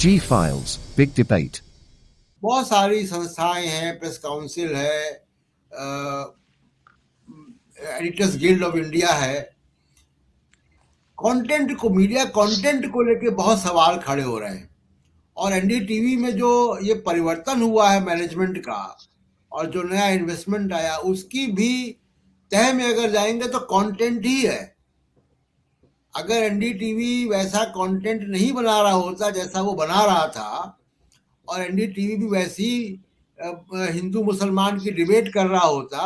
G Files, Big Debate. बहुत सारी संस्थाएं हैं, प्रेस काउंसिल है, एडिटर्स गिल्ड ऑफ इंडिया है। कंटेंट को, मीडिया कंटेंट को लेके बहुत सवाल खड़े हो रहे हैं। और एनडीटीवी में जो ये परिवर्तन हुआ है मैनेजमेंट का और जो नया इन्वेस्टमेंट आया, उसकी भी तह में अगर जाएंगे तो कंटेंट ही है। अगर एनडीटीवी वैसा कंटेंट नहीं बना रहा होता जैसा वो बना रहा था, और एनडीटीवी भी वैसी हिंदू मुसलमान की डिबेट कर रहा होता,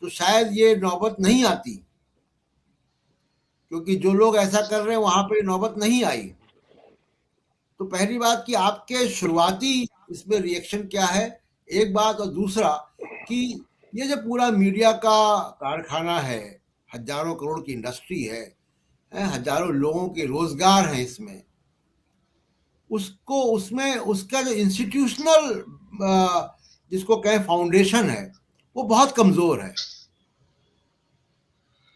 तो शायद ये नौबत नहीं आती। क्योंकि जो लोग ऐसा कर रहे हैं वहां पर नौबत नहीं आई। तो पहली बात कि आपके शुरुआती इसमें रिएक्शन क्या है, एक बात। और दूसरा कि ये जो पूरा मीडिया का कारखाना है, हजारों करोड़ की इंडस्ट्री है, हजारों लोगों के रोजगार हैं इसमें, उसको उसमें उसका जो इंस्टीट्यूशनल जिसको कहें फाउंडेशन है, वो बहुत कमजोर है।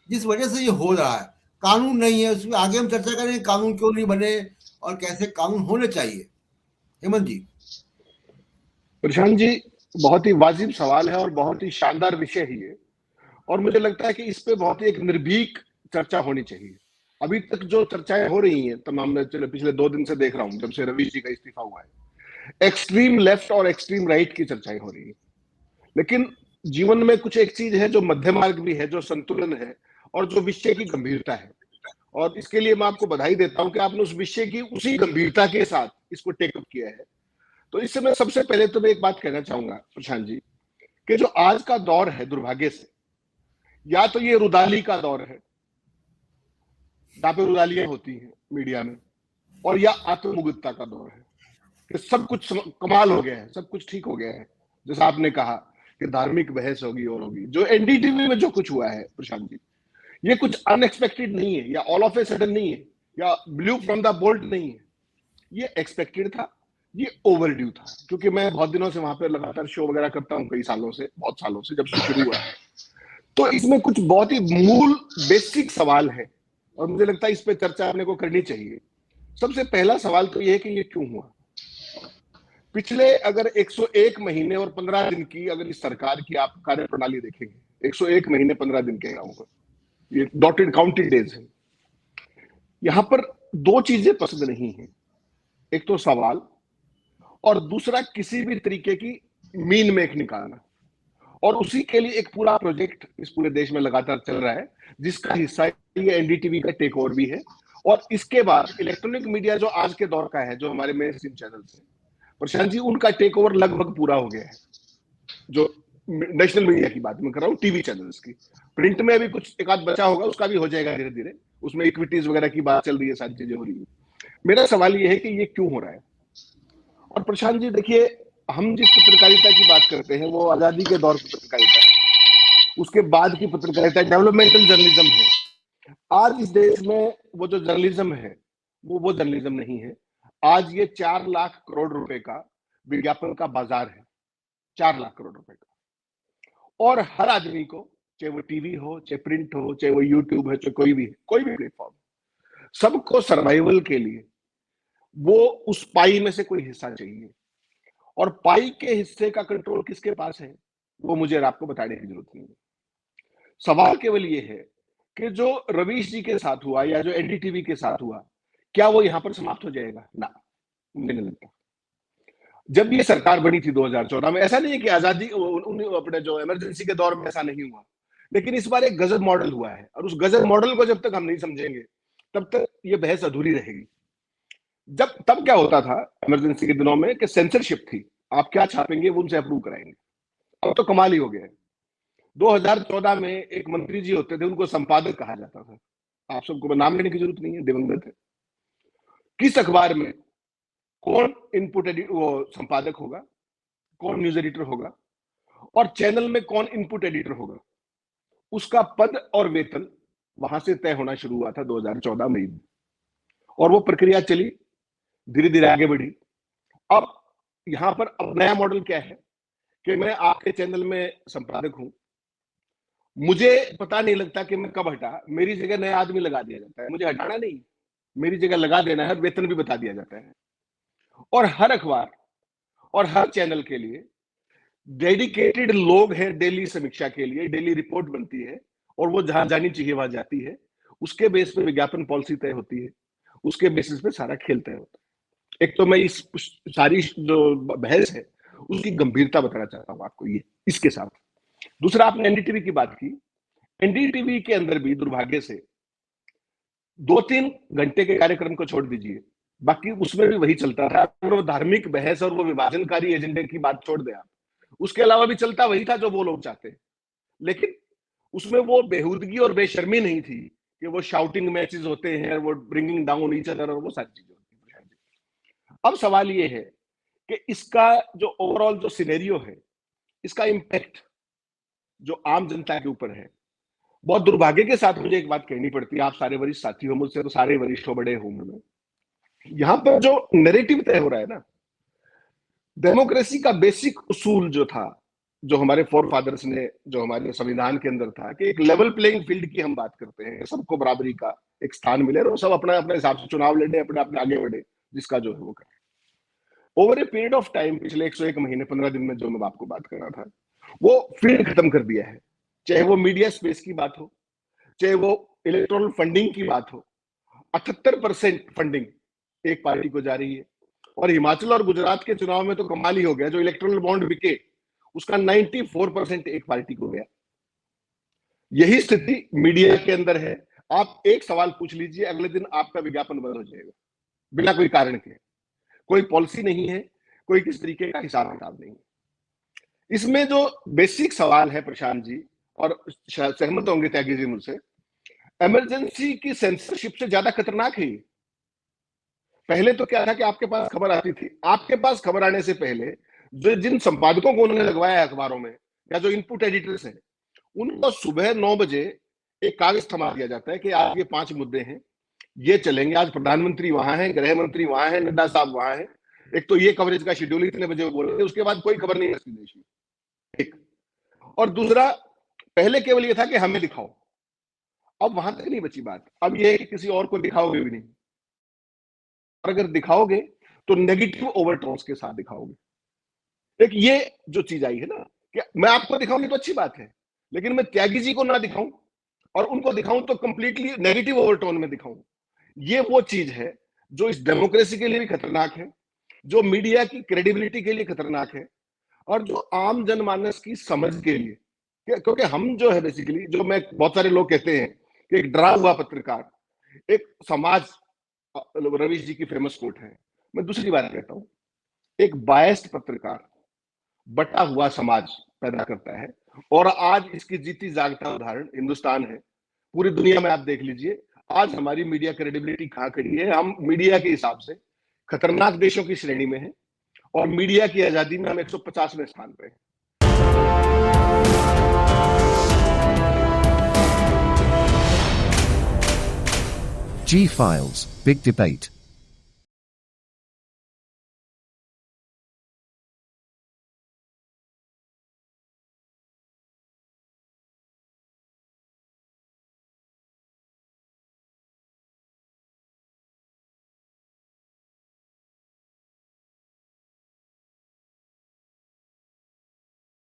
जिस वजह से ये हो रहा है, कानून नहीं है उसमें। आगे हम चर्चा करेंगे कानून क्यों नहीं बने और कैसे कानून होने चाहिए। हेमंत जी। प्रशांत जी, बहुत ही वाजिब सवाल है और बहुत ही शानदार विषय है ये। और मुझे लगता है कि इस पे बहुत ही एक निर्भीक चर्चा होनी चाहिए। अभी तक जो चर्चाएं हो रही हैं तमाम, मैं पिछले 2 दिन से देख रहा हूं जब से रवीश जी का इस्तीफा हुआ है, एक्सट्रीम लेफ्ट और एक्सट्रीम राइट की चर्चाएं हो रही है। लेकिन जीवन में कुछ एक चीज है जो मध्य मार्ग भी है, जो संतुलन है और जो विषय की गंभीरता है। और इसके लिए मैं आपको बधाई देता हूं कि आपने उस विषय की उसी गंभीरता के साथ इसको टेकअप किया है। तो इससे मैं सबसे पहले तो मैं एक बात कहना चाहूंगा प्रशांत जी, कि जो आज का दौर है, दुर्भाग्य से या तो ये रुदाली का दौर है जहां पे रुदालियां होती हैं मीडिया में, और या आत्ममुग्धता का दौर है कि सब कुछ कमाल हो गया है, सब कुछ ठीक हो गया है। जैसा आपने कहा कि धार्मिक बहस होगी और होगी। जो एनडीटीवी में जो कुछ हुआ है प्रशांत जी, ये कुछ अनएक्सपेक्टेड नहीं है या ऑल ऑफ ए सडन नहीं है या ब्लू फ्रॉम द बोल्ट नहीं है। ये एक्सपेक्टेड था, ये ओवरड्यू था। क्योंकि मैं बहुत दिनों से वहां पर लगातार शो वगैरह करता हूँ, कई सालों से, बहुत सालों से, जब से शुरू हुआ है। तो इसमें कुछ बहुत ही मूल बेसिक सवाल है और मुझे लगता है इस पे चर्चा अपने को करनी चाहिए। सबसे पहला सवाल तो यह है कि ये क्यों हुआ। पिछले अगर 101 महीने और 15 दिन की अगर इस सरकार की आप कार्य प्रणाली देखेंगे, 101 महीने 15 दिन के गाँव पर, ये डॉटेड काउंटेड डेज है। यहां पर दो चीजें पसंद नहीं है, एक तो सवाल और दूसरा किसी भी तरीके की मीन मेक निकालना। और उसी के लिए एक पूरा प्रोजेक्ट इस पूरे देश में लगातार चल रहा है, जिसका हिस्सा ये एनडीटीवी का टेक ओवर भी है। और इसके बाद इलेक्ट्रॉनिक मीडिया जो आज के दौर का है, जो हमारे मेन स्ट्रीम चैनल्स हैं प्रशांत जी, उनका टेक ओवर लगभग पूरा हो गया है। जो नेशनल मीडिया की बात मैं कर रहा हूँ, टीवी चैनल्स की। प्रिंट में अभी कुछ एक आध बचा होगा, उसका भी हो जाएगा धीरे धीरे। उसमें इक्विटीज वगैरह की बात चल रही है, सारी चीजें हो रही है। मेरा सवाल ये है कि ये क्यों हो रहा है। और प्रशांत जी देखिए, हम जिस पत्रकारिता की बात करते हैं वो आजादी के दौर की पत्रकारिता है, उसके बाद की पत्रकारिता डेवलपमेंटल जर्नलिज्म है। आज इस देश में वो जो जर्नलिज्म है वो जर्नलिज्म नहीं है। आज ये 4 लाख करोड़ रुपए का विज्ञापन का बाजार है, 4 लाख करोड़ रुपए का। और हर आदमी को, चाहे वो टीवी हो, चाहे प्रिंट हो, चाहे वो यूट्यूब है, चाहे कोई भी प्लेटफॉर्म, सबको सर्वाइवल के लिए वो उस पाई में से कोई हिस्सा चाहिए। और पाई के हिस्से का कंट्रोल किसके पास है, वो मुझे आपको बताने की जरूरत नहीं है। सवाल केवल ये है कि जो रवीश जी के साथ हुआ या जो एनडीटीवी के साथ हुआ, क्या वो यहां पर समाप्त हो जाएगा? ना, मुझे नहीं लगता। जब ये सरकार बनी थी 2014 में, ऐसा नहीं है कि आजादी अपने जो इमरजेंसी के दौर में ऐसा नहीं हुआ, लेकिन इस बार एक गजब मॉडल हुआ है। और उस गजब मॉडल को जब तक हम नहीं समझेंगे तब तक ये बहस अधूरी रहेगी। तब क्या होता था इमरजेंसी के दिनों में कि सेंसरशिप थी, आप क्या छापेंगे वो उनसे अप्रूव कराएंगे। अब तो कमाल ही हो गया है। 2014 में एक मंत्री जी होते थे, उनको संपादक कहा जाता था। आप सबको नाम लेने की जरूरत नहीं है, दिवंगत है। किस अखबार में कौन इनपुट वो संपादक होगा, कौन न्यूज एडिटर होगा, और चैनल में कौन इनपुट एडिटर होगा, उसका पद और वेतन वहां से तय होना शुरू हुआ था 2014 मई में। और वो प्रक्रिया चली, धीरे धीरे आगे बढ़ी। अब यहां पर अब नया मॉडल क्या है कि मैं आपके चैनल में संपादक हूं, मुझे पता नहीं लगता कि मैं कब हटा, मेरी जगह नया आदमी लगा दिया जाता है। मुझे हटाना नहीं, मेरी जगह लगा देना है, वेतन भी बता दिया जाता है। और हर अखबार और हर चैनल के लिए डेडिकेटेड लोग हैं डेली समीक्षा के लिए, डेली रिपोर्ट बनती है और वो जहां जानी चाहिए वहां जाती है। उसके बेस पे विज्ञापन पॉलिसी तय होती है, उसके बेसिस पे सारा खेल तय होता है। एक तो मैं इस सारी जो बहस है उसकी गंभीरता बताना चाहता हूं आपको ये इसके साथ। दूसरा, आपने एनडीटीवी की बात की। एनडीटीवी के अंदर भी दुर्भाग्य से 2-3 घंटे के कार्यक्रम को छोड़ दीजिए, बाकी उसमें भी वही चलता था। अगर वो धार्मिक बहस और वो विभाजनकारी एजेंडे की बात छोड़ दें आप, उसके अलावा भी चलता वही था जो वो लोग चाहते हैं। लेकिन उसमें वो बेहूदगी और बेशर्मी नहीं थी कि वो शाउटिंग मैचेस होते हैं, वो ब्रिंगिंग डाउन ईच अदर और वो सारी चीजें होती हैं। अब सवाल ये है कि इसका जो ओवरऑल जो सिनेरियो है, इसका इंपैक्ट जो आम जनता के ऊपर है, बहुत दुर्भाग्य के साथ मुझे एक बात कहनी पड़ती है। आप सारे वरिष्ठ साथी हो, मुझसे तो सारे वरिष्ठ हो, बड़े हो उम्र में। यहां पर जो नैरेटिव तय हो रहा है ना, डेमोक्रेसी का बेसिक उसूल जो था, जो हमारे फोर फादर्स ने, जो हमारे संविधान के अंदर था कि एक लेवल प्लेइंग फील्ड की हम बात करते हैं, सबको बराबरी का एक स्थान मिले और सब अपना अपने हिसाब से चुनाव लड़े, अपने अपने आगे बढ़े, जिसका जो है वो करे। Over a period of time, पिछले 101 महीने 15 दिन में जो मैं आपको बात कर रहा था, वो फील्ड खत्म कर दिया है। चाहे वो मीडिया स्पेस की बात हो, चाहे वो इलेक्टोरल फंडिंग की बात हो, 78% फंडिंग एक पार्टी को जा रही है। और हिमाचल और गुजरात के चुनाव में तो कमाल ही हो गया, जो इलेक्टोरल बॉन्ड बिके उसका 94% एक पार्टी को गया। यही स्थिति मीडिया के अंदर है। आप एक सवाल पूछ लीजिए, अगले दिन आपका विज्ञापन बंद हो जाएगा बिना कोई कारण के। कोई पॉलिसी नहीं है, कोई किस तरीके का हिसाब किताब नहीं है। इसमें जो बेसिक सवाल है प्रशांत जी, और सहमत होंगे त्यागी जी मुझसे, इमरजेंसी की सेंसरशिप से ज्यादा खतरनाक है ये। पहले तो क्या था कि आपके पास खबर आती थी, आपके पास खबर आने से पहले जो जिन संपादकों को उन्होंने लगवाया है अखबारों में, या जो इनपुट एडिटर्स हैं, उनको सुबह 9 बजे एक कागज थमा दिया जाता है कि आज ये 5 मुद्दे हैं, ये चलेंगे, आज प्रधानमंत्री वहां है, गृह मंत्री वहां है, नड्डा साहब वहां है, एक तो ये कवरेज का शेड्यूल इतने बजे बोलेंगे, उसके बाद कोई खबर नहीं है देश में। एक और दूसरा, पहले केवल ये था कि हमें दिखाओ, अब वहां तक नहीं बची बात, अब ये है कि किसी और को दिखाओगे भी नहीं, और अगर दिखाओगे तो नेगेटिव ओवरटोन्स के साथ दिखाओगे। एक ये जो चीज आई है ना, कि मैं आपको दिखाऊंगी तो अच्छी बात है, लेकिन मैं त्यागी जी को ना दिखाऊं और उनको दिखाऊं तो कंप्लीटली नेगेटिव ओवरटोन में दिखाऊं, ये वो चीज है जो इस डेमोक्रेसी के लिए भी खतरनाक है, जो मीडिया की क्रेडिबिलिटी के लिए खतरनाक है, और जो आम जनमानस की समझ के लिए, क्योंकि हम जो है बेसिकली, जो मैं बहुत सारे लोग कहते हैं कि एक डरा हुआ पत्रकार, एक समाज, रवीश जी की फेमस कोट है, मैं दूसरी बात कहता हूं, एक बायस्ड पत्रकार बटा हुआ समाज पैदा करता है। और आज इसकी जीती जागता उदाहरण हिंदुस्तान है। पूरी दुनिया में आप देख लीजिए आज हमारी मीडिया क्रेडिबिलिटी कहां खड़ी है। हम मीडिया के हिसाब से खतरनाक देशों की श्रेणी में है, और मीडिया की आजादी में हम 150वें स्थान पे हैं। G Files, Big Debate.